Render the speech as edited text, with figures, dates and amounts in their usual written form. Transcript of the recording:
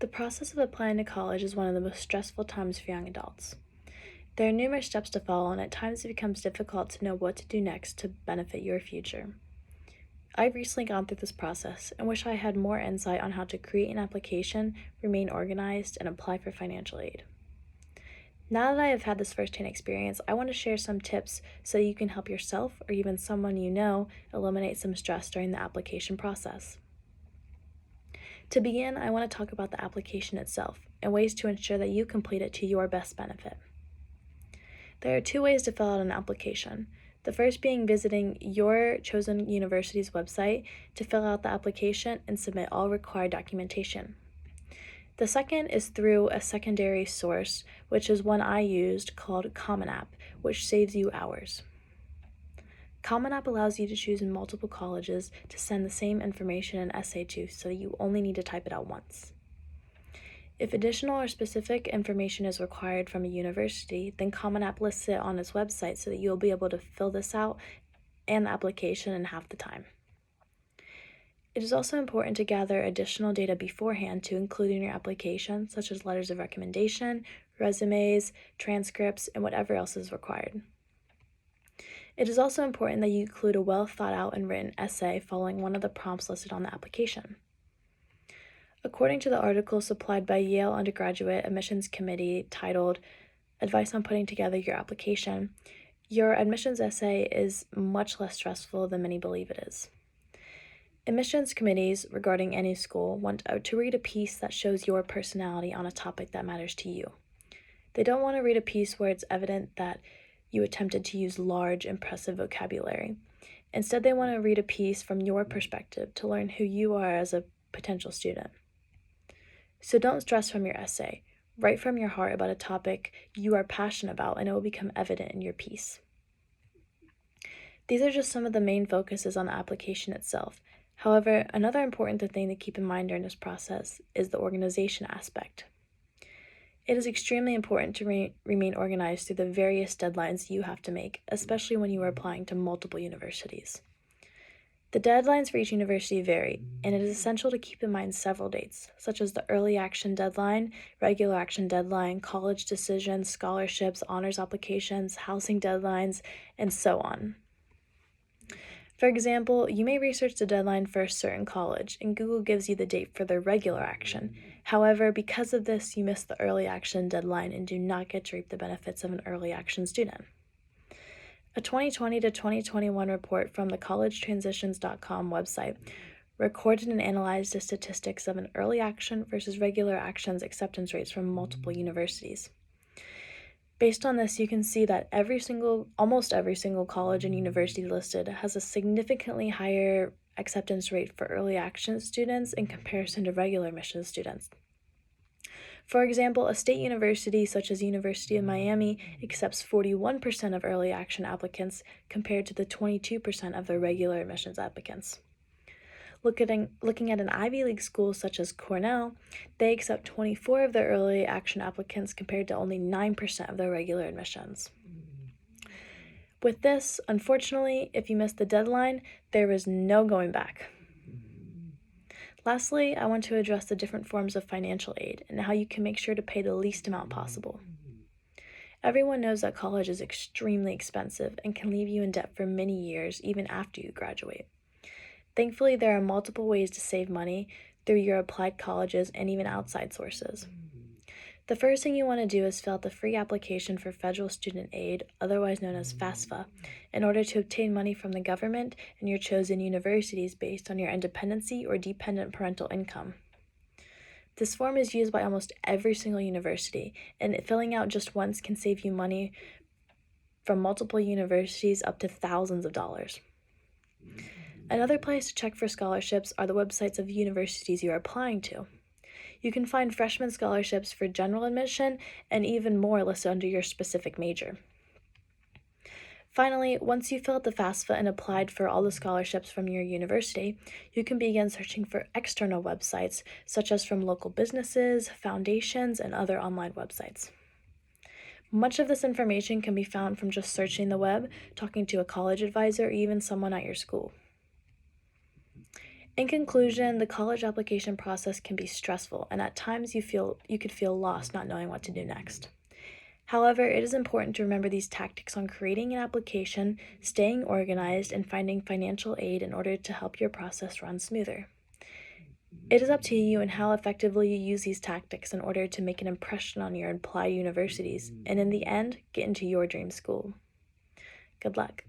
The process of applying to college is one of the most stressful times for young adults. There are numerous steps to follow, and at times it becomes difficult to know what to do next to benefit your future. I've recently gone through this process and wish I had more insight on how to create an application, remain organized, and apply for financial aid. Now that I have had this firsthand experience, I want to share some tips so you can help yourself or even someone you know eliminate some stress during the application process. To begin, I want to talk about the application itself and ways to ensure that you complete it to your best benefit. There are two ways to fill out an application. The first being visiting your chosen university's website to fill out the application and submit all required documentation. The second is through a secondary source, which is one I used called Common App, which saves you hours. Common App allows you to choose multiple colleges to send the same information in essay to, so you only need to type it out once. If additional or specific information is required from a university, then Common App lists it on its website so that you'll be able to fill this out and the application in half the time. It is also important to gather additional data beforehand to include in your application, such as letters of recommendation, resumes, transcripts, and whatever else is required. It is also important that you include a well thought out and written essay following one of the prompts listed on the application. According to the article supplied by Yale Undergraduate Admissions Committee titled Advice on Putting Together Your Application, your admissions essay is much less stressful than many believe it is. Admissions committees regarding any school want to read a piece that shows your personality on a topic that matters to you. They don't want to read a piece where it's evident that you attempted to use large, impressive vocabulary. Instead, they want to read a piece from your perspective to learn who you are as a potential student. So don't stress from your essay. Write from your heart about a topic you are passionate about, and it will become evident in your piece. These are just some of the main focuses on the application itself. However, another important thing to keep in mind during this process is the organization aspect. It is extremely important to remain organized through the various deadlines you have to make, especially when you are applying to multiple universities. The deadlines for each university vary, and it is essential to keep in mind several dates, such as the early action deadline, regular action deadline, college decisions, scholarships, honors applications, housing deadlines, and so on. For example, you may research the deadline for a certain college, and Google gives you the date for their regular action. However, because of this, you miss the early action deadline and do not get to reap the benefits of an early action student. A 2020 to 2021 report from the collegetransitions.com website recorded and analyzed the statistics of an early action versus regular actions acceptance rates from multiple universities. Based on this, you can see that almost every single college and university listed has a significantly higher acceptance rate for early action students in comparison to regular admission students. For example, a state university such as University of Miami accepts 41% of early action applicants compared to the 22% of their regular admissions applicants. Looking at an Ivy League school such as Cornell, they accept 24 of their early action applicants compared to only 9% of their regular admissions. With this, unfortunately, if you miss the deadline, there is no going back. Lastly, I want to address the different forms of financial aid and how you can make sure to pay the least amount possible. Everyone knows that college is extremely expensive and can leave you in debt for many years even after you graduate. Thankfully, there are multiple ways to save money through your applied colleges and even outside sources. The first thing you want to do is fill out the free application for federal student aid, otherwise known as FAFSA, in order to obtain money from the government and your chosen universities based on your independency or dependent parental income. This form is used by almost every single university, and filling out just once can save you money from multiple universities up to thousands of dollars. Another place to check for scholarships are the websites of universities you are applying to. You can find freshman scholarships for general admission and even more listed under your specific major. Finally, once you fill out the FAFSA and applied for all the scholarships from your university, you can begin searching for external websites, such as from local businesses, foundations, and other online websites. Much of this information can be found from just searching the web, talking to a college advisor, or even someone at your school. In conclusion, the college application process can be stressful, and at times you could feel lost not knowing what to do next. However, it is important to remember these tactics on creating an application, staying organized, and finding financial aid in order to help your process run smoother. It is up to you and how effectively you use these tactics in order to make an impression on your applied universities and in the end, get into your dream school. Good luck.